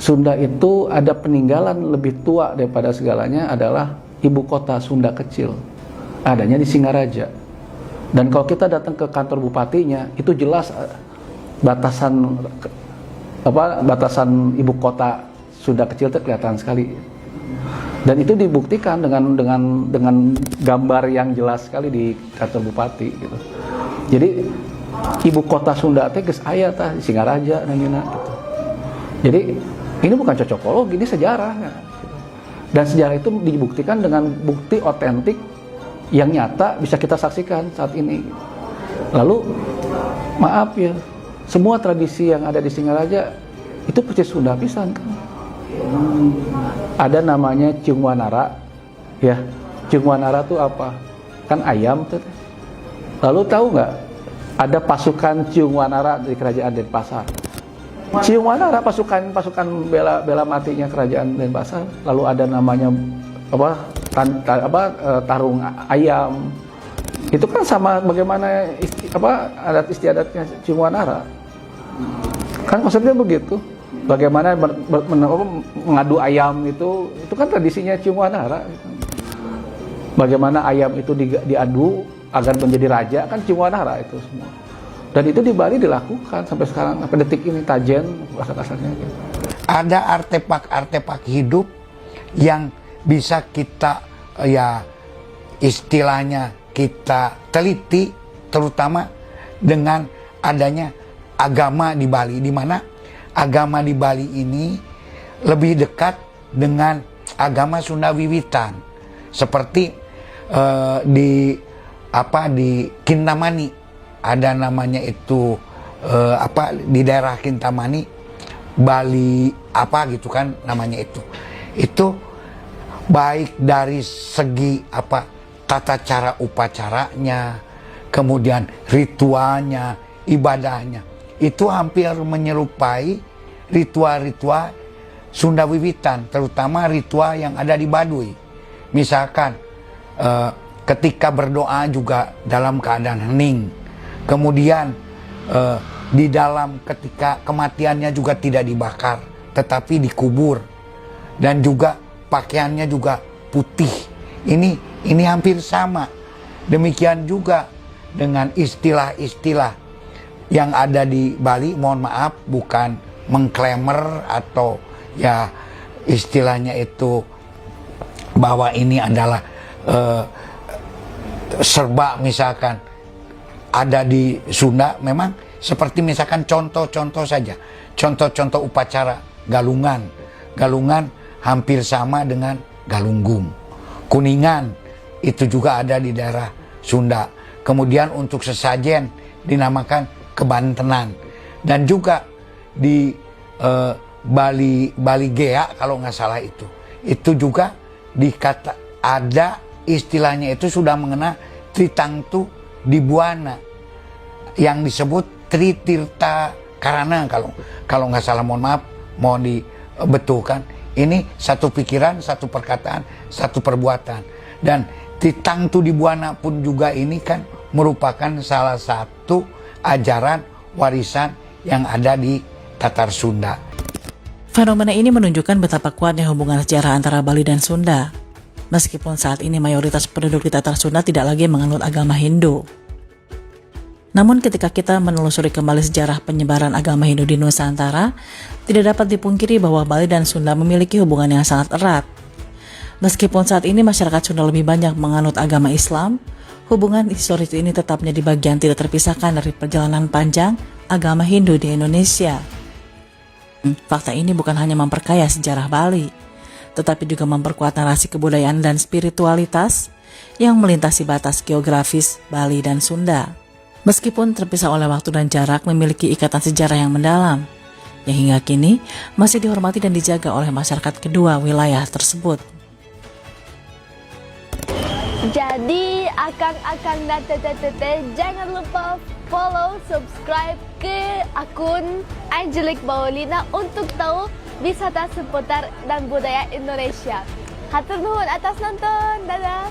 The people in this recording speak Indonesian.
Sunda itu ada peninggalan lebih tua daripada segalanya adalah ibu kota Sunda kecil. Adanya di Singaraja. Dan kalau kita datang ke kantor bupatinya, itu jelas batasan ibu kota Sunda kecil itu kelihatan sekali. Dan itu dibuktikan dengan gambar yang jelas sekali di kantor bupati gitu. Jadi ibu kota Sunda teh geus aya tah di Singaraja namina gitu. Jadi ini bukan cocokologi, ini sejarah gitu. Dan sejarah itu dibuktikan dengan bukti otentik yang nyata bisa kita saksikan saat ini. Lalu maaf ya, semua tradisi yang ada di Singaraja itu persis Sunda pisan kan. Ada namanya Ciungwanara, ya. Ciungwanara itu apa? Kan ayam tuh. Lalu tahu nggak? Ada pasukan Ciungwanara di kerajaan Denpasar. Ciungwanara pasukan bela matinya kerajaan Denpasar. Lalu ada namanya tarung ayam. Itu kan sama bagaimana adat istiadatnya Ciungwanara. Kan maksudnya begitu. Bagaimana mengadu ayam itu kan tradisinya Ciungwanara. Bagaimana ayam itu diadu agar menjadi raja kan Ciungwanara itu semua. Dan itu di Bali dilakukan sampai sekarang sampai detik ini tajen bahasa-bahasanya gitu. Ada artefak-artefak hidup yang bisa kita istilahnya kita teliti, terutama dengan adanya agama di Bali, di mana agama di Bali ini lebih dekat dengan agama Sunda Wiwitan, seperti di Kintamani ada namanya itu di daerah Kintamani Bali gitu kan namanya itu baik dari segi tata cara upacaranya, kemudian ritualnya, ibadahnya itu hampir menyerupai ritual-ritual Sunda Wiwitan, terutama ritual yang ada di Baduy. Misalkan ketika berdoa juga dalam keadaan hening, kemudian di dalam ketika kematiannya juga tidak dibakar, tetapi dikubur, dan juga pakaiannya juga putih. Ini hampir sama. Demikian juga dengan istilah-istilah yang ada di Bali, mohon maaf bukan mengklamer atau ya istilahnya itu bahwa ini adalah serba misalkan ada di Sunda, memang seperti misalkan contoh-contoh saja, contoh-contoh upacara galungan hampir sama dengan galunggung. Kuningan itu juga ada di daerah Sunda. Kemudian untuk sesajen dinamakan kebantenan, dan juga di Bali Gea kalau nggak salah itu juga dikata ada istilahnya itu sudah mengenal Tritangtu di Buana yang disebut Tritirta Karana kalau nggak salah, mohon maaf, mohon dibetulkan. Ini satu pikiran, satu perkataan, satu perbuatan. Dan Tritangtu di Buana pun juga ini kan merupakan salah satu ajaran warisan yang ada di Tatar Sunda. Fenomena ini menunjukkan betapa kuatnya hubungan sejarah antara Bali dan Sunda. Meskipun saat ini mayoritas penduduk di Tatar Sunda tidak lagi menganut agama Hindu. Namun ketika kita menelusuri kembali sejarah penyebaran agama Hindu di Nusantara, tidak dapat dipungkiri bahwa Bali dan Sunda memiliki hubungan yang sangat erat. Meskipun saat ini masyarakat Sunda lebih banyak menganut agama Islam, hubungan historis ini tetap menjadi bagian tidak terpisahkan dari perjalanan panjang agama Hindu di Indonesia. Fakta ini bukan hanya memperkaya sejarah Bali, tetapi juga memperkuat narasi kebudayaan dan spiritualitas yang melintasi batas geografis Bali dan Sunda. Meskipun terpisah oleh waktu dan jarak, memiliki ikatan sejarah yang mendalam, yang hingga kini masih dihormati dan dijaga oleh masyarakat kedua wilayah tersebut. Jadi akang jangan lupa follow, subscribe ke akun Angelic Paulina untuk tahu wisata seputar dan budaya Indonesia. Hatur nuhun atas nonton, dadah.